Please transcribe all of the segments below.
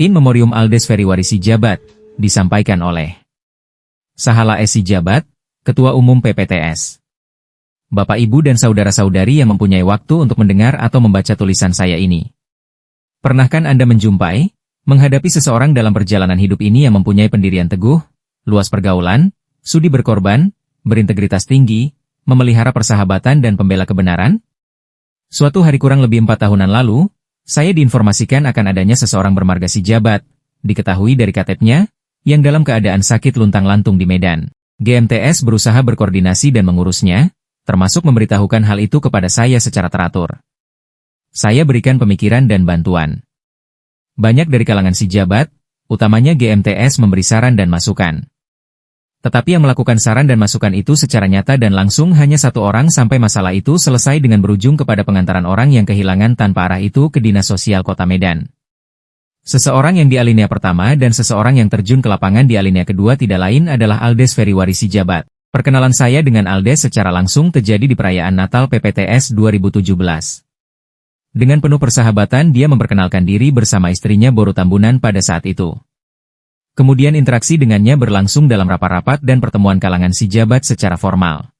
In Memoriam Aldes Ferry Sijabat, disampaikan oleh Sahala S. Sijabat, Ketua Umum PPTS. Bapak Ibu dan saudara-saudari yang mempunyai waktu untuk mendengar atau membaca tulisan saya ini. Pernahkah Anda menjumpai, menghadapi seseorang dalam perjalanan hidup ini yang mempunyai pendirian teguh, luas pergaulan, sudi berkorban, berintegritas tinggi, memelihara persahabatan dan pembela kebenaran? Suatu hari kurang lebih 4 tahunan lalu, saya diinformasikan akan adanya seseorang bermarga Sijabat, diketahui dari KTP-nya, yang dalam keadaan sakit luntang-lantung di Medan. GMTS berusaha berkoordinasi dan mengurusnya, termasuk memberitahukan hal itu kepada saya secara teratur. Saya berikan pemikiran dan bantuan. Banyak dari kalangan Sijabat, utamanya GMTS memberi saran dan masukan. Tetapi yang melakukan saran dan masukan itu secara nyata dan langsung hanya satu orang sampai masalah itu selesai dengan berujung kepada pengantaran orang yang kehilangan tanpa arah itu ke Dinas Sosial Kota Medan. Seseorang yang di alinea pertama dan seseorang yang terjun ke lapangan di alinea kedua tidak lain adalah Aldes Ferry Sijabat. Perkenalan saya dengan Aldes secara langsung terjadi di perayaan Natal PPTS 2017. Dengan penuh persahabatan dia memperkenalkan diri bersama istrinya Boru Tambunan pada saat itu. Kemudian interaksi dengannya berlangsung dalam rapat-rapat dan pertemuan kalangan Sijabat secara formal.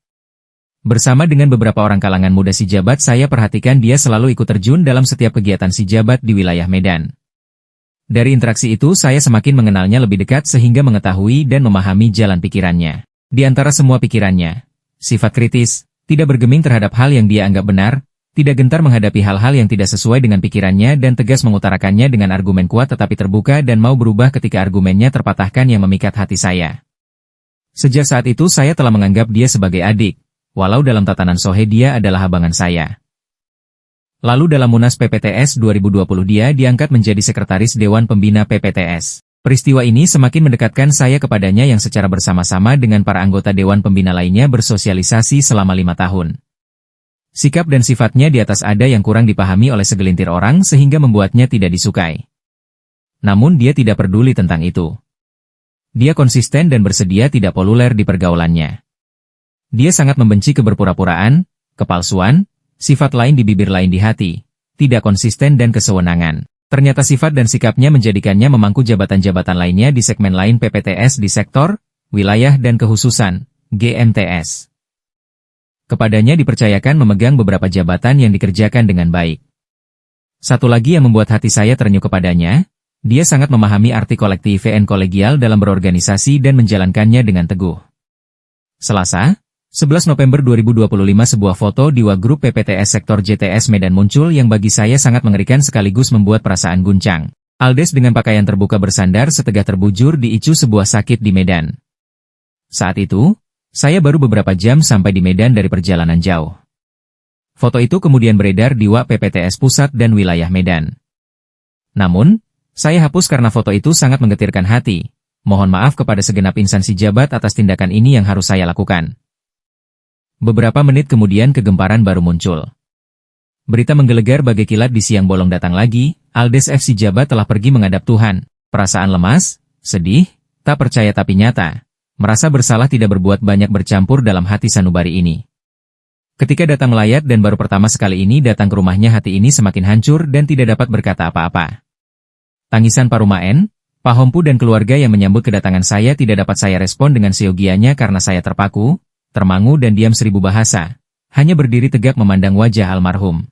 Bersama dengan beberapa orang kalangan muda Sijabat saya perhatikan dia selalu ikut terjun dalam setiap kegiatan Sijabat di wilayah Medan. Dari interaksi itu saya semakin mengenalnya lebih dekat sehingga mengetahui dan memahami jalan pikirannya. Di antara semua pikirannya, sifat kritis, tidak bergeming terhadap hal yang dia anggap benar, tidak gentar menghadapi hal-hal yang tidak sesuai dengan pikirannya dan tegas mengutarakannya dengan argumen kuat tetapi terbuka dan mau berubah ketika argumennya terpatahkan yang memikat hati saya. Sejak saat itu saya telah menganggap dia sebagai adik, walau dalam tatanan sohe dia adalah abangan saya. Lalu dalam Munas PPTS 2020 dia diangkat menjadi Sekretaris Dewan Pembina PPTS. Peristiwa ini semakin mendekatkan saya kepadanya yang secara bersama-sama dengan para anggota Dewan Pembina lainnya bersosialisasi selama 5 tahun. Sikap dan sifatnya di atas ada yang kurang dipahami oleh segelintir orang sehingga membuatnya tidak disukai. Namun dia tidak peduli tentang itu. Dia konsisten dan bersedia tidak populer di pergaulannya. Dia sangat membenci keberpura-puraan, kepalsuan, sifat lain di bibir lain di hati, tidak konsisten dan kesewenangan. Ternyata sifat dan sikapnya menjadikannya memangku jabatan-jabatan lainnya di segmen lain PPTS di sektor, wilayah dan kekhususan, GMTS. Kepadanya dipercayakan memegang beberapa jabatan yang dikerjakan dengan baik. Satu lagi yang membuat hati saya terenyuh kepadanya, dia sangat memahami arti kolektif dan kolegial dalam berorganisasi dan menjalankannya dengan teguh. Selasa, 11 November 2025 sebuah foto di Grup PPTS Sektor JTS Medan muncul yang bagi saya sangat mengerikan sekaligus membuat perasaan guncang. Aldes dengan pakaian terbuka bersandar setegah terbujur di icu sebuah sakit di Medan. Saat itu, saya baru beberapa jam sampai di Medan dari perjalanan jauh. Foto itu kemudian beredar di PPTS Pusat dan Wilayah Medan. Namun, saya hapus karena foto itu sangat menggetirkan hati. Mohon maaf kepada segenap insan Sijabat atas tindakan ini yang harus saya lakukan. Beberapa menit kemudian kegemparan baru muncul. Berita menggelegar bagai kilat di siang bolong datang lagi, Aldes F. Sijabat telah pergi menghadap Tuhan. Perasaan lemas, sedih, tak percaya tapi nyata. Merasa bersalah tidak berbuat banyak bercampur dalam hati sanubari ini. Ketika datang melayat dan baru pertama sekali ini datang ke rumahnya hati ini semakin hancur dan tidak dapat berkata apa-apa. Tangisan Parumaen, Pak Hompu dan keluarga yang menyambut kedatangan saya tidak dapat saya respon dengan seyogianya karena saya terpaku, termangu dan diam 1000 bahasa. Hanya berdiri tegak memandang wajah almarhum.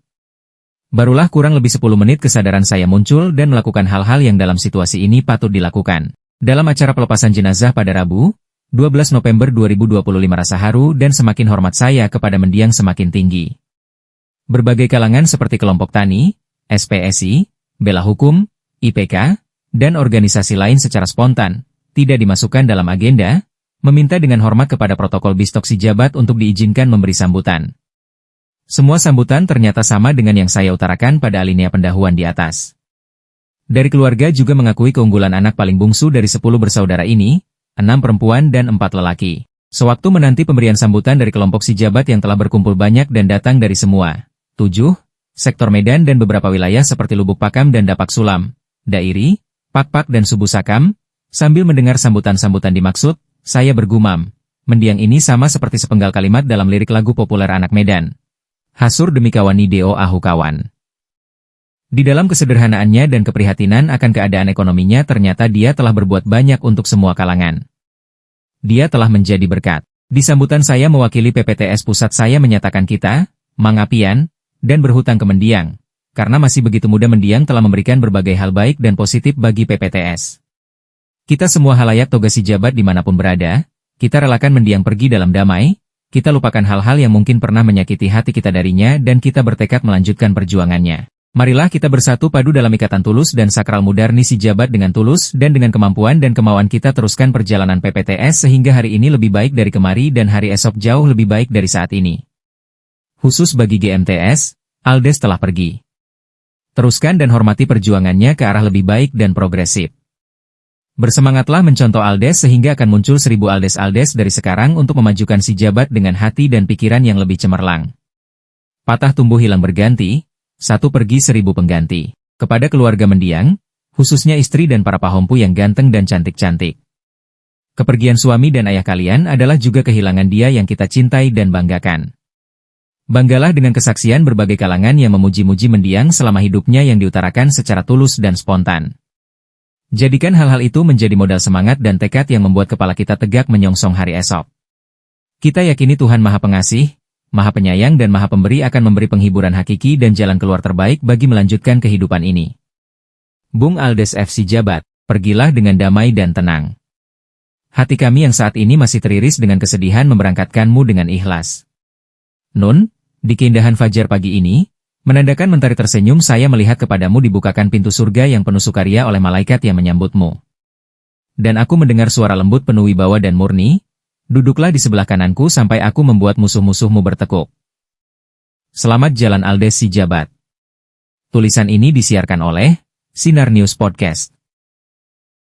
Barulah kurang lebih 10 menit kesadaran saya muncul dan melakukan hal-hal yang dalam situasi ini patut dilakukan. Dalam acara pelepasan jenazah pada Rabu, 12 November 2025 rasa haru dan semakin hormat saya kepada mendiang semakin tinggi. Berbagai kalangan seperti kelompok tani, SPSI, Bela Hukum, IPK, dan organisasi lain secara spontan, tidak dimasukkan dalam agenda, meminta dengan hormat kepada protokol Bistok Sijabat untuk diizinkan memberi sambutan. Semua sambutan ternyata sama dengan yang saya utarakan pada alinea pendahuluan di atas. Dari keluarga juga mengakui keunggulan anak paling bungsu dari 10 bersaudara ini, 6 perempuan dan 4 lelaki. Sewaktu menanti pemberian sambutan dari kelompok Sijabat yang telah berkumpul banyak dan datang dari semua 7 sektor Medan dan beberapa wilayah seperti Lubuk Pakam dan Dapak Sulam, Dairi, Pakpak dan Subu Sakam, sambil mendengar sambutan-sambutan dimaksud, saya bergumam, mendiang ini sama seperti sepenggal kalimat dalam lirik lagu populer anak Medan. Hasur demi kawani deo ahu kawan. Di dalam kesederhanaannya dan keprihatinan akan keadaan ekonominya ternyata dia telah berbuat banyak untuk semua kalangan. Dia telah menjadi berkat. Di sambutan saya mewakili PPTS Pusat saya menyatakan kita, Mangapian, dan berhutang ke mendiang. Karena masih begitu muda mendiang telah memberikan berbagai hal baik dan positif bagi PPTS. Kita semua halayak toga si jabat dimanapun berada, kita relakan mendiang pergi dalam damai, kita lupakan hal-hal yang mungkin pernah menyakiti hati kita darinya dan kita bertekad melanjutkan perjuangannya. Marilah kita bersatu padu dalam ikatan tulus dan sakral mudarni si jabat dengan tulus dan dengan kemampuan dan kemauan kita teruskan perjalanan PPTS sehingga hari ini lebih baik dari kemari dan hari esok jauh lebih baik dari saat ini. Khusus bagi GMTS, Aldes telah pergi. Teruskan dan hormati perjuangannya ke arah lebih baik dan progresif. Bersemangatlah mencontoh Aldes sehingga akan muncul 1000 Aldes-Aldes dari sekarang untuk memajukan si jabat dengan hati dan pikiran yang lebih cemerlang. Patah tumbuh hilang berganti, satu pergi 1000 pengganti. Kepada keluarga mendiang, khususnya istri dan para pahompu yang ganteng dan cantik-cantik. Kepergian suami dan ayah kalian adalah juga kehilangan dia yang kita cintai dan banggakan. Banggalah dengan kesaksian berbagai kalangan yang memuji-muji mendiang selama hidupnya yang diutarakan secara tulus dan spontan. Jadikan hal-hal itu menjadi modal semangat dan tekad yang membuat kepala kita tegak menyongsong hari esok. Kita yakini Tuhan Maha Pengasih, Maha Penyayang dan Maha Pemberi akan memberi penghiburan hakiki dan jalan keluar terbaik bagi melanjutkan kehidupan ini. Bung Aldes FC Jabat, pergilah dengan damai dan tenang. Hati kami yang saat ini masih teriris dengan kesedihan memberangkatkanmu dengan ikhlas. Nun, di keindahan fajar pagi ini, menandakan mentari tersenyum saya melihat kepadamu dibukakan pintu surga yang penuh sukaria oleh malaikat yang menyambutmu. Dan aku mendengar suara lembut penuh wibawa dan murni, duduklah di sebelah kananku sampai aku membuat musuh-musuhmu bertekuk. Selamat jalan Aldes si Jabat. Tulisan ini disiarkan oleh Sinar News Podcast.